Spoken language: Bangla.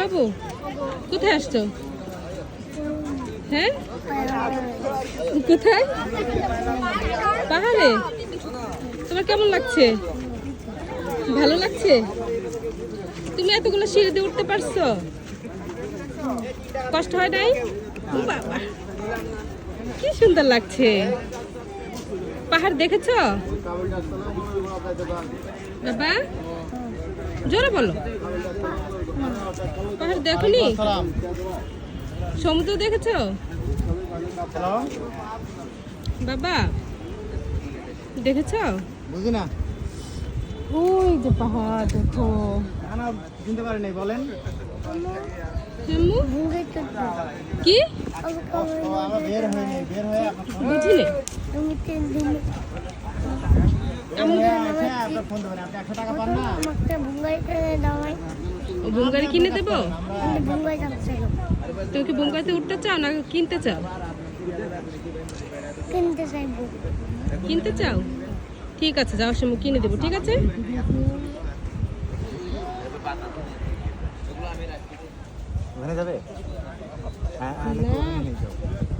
বাবু কোথায় আসছো? হ্যাঁ, কোথায়? পাহাড়ে। তোমার কেমন লাগছে? ভালো লাগছে? তুমি এতগুলো সিঁড়ি দিয়ে উঠতে পারছো? কষ্ট হয় নাই? বাবা কি সুন্দর লাগছে। পাহাড় দেখেছো বাবা? জোরে বলো। পাহাড় দেখনি? সমুদ্র দেখেছো বাবা? দেখেছো? বুঝি না। ওই যে পাহাড় দেখো। না চিনতে পারি নাই, বলেন। হেমু? কি আমরা বের হয়নি, বের হয়ে বুঝিনি? আপনার ফোন দেবেন। আপনি 100 টাকা পান না? বুমগাড়ি কিনে দেবো? তুমি কি বুমগাড়িতে উঠতে চাও না কিনতে চাও? কিনতে চাও? ঠিক আছে, যাওয়ার সময় কিনে দেবো। ঠিক আছে। ওখানে যাবে? হ্যাঁ, না।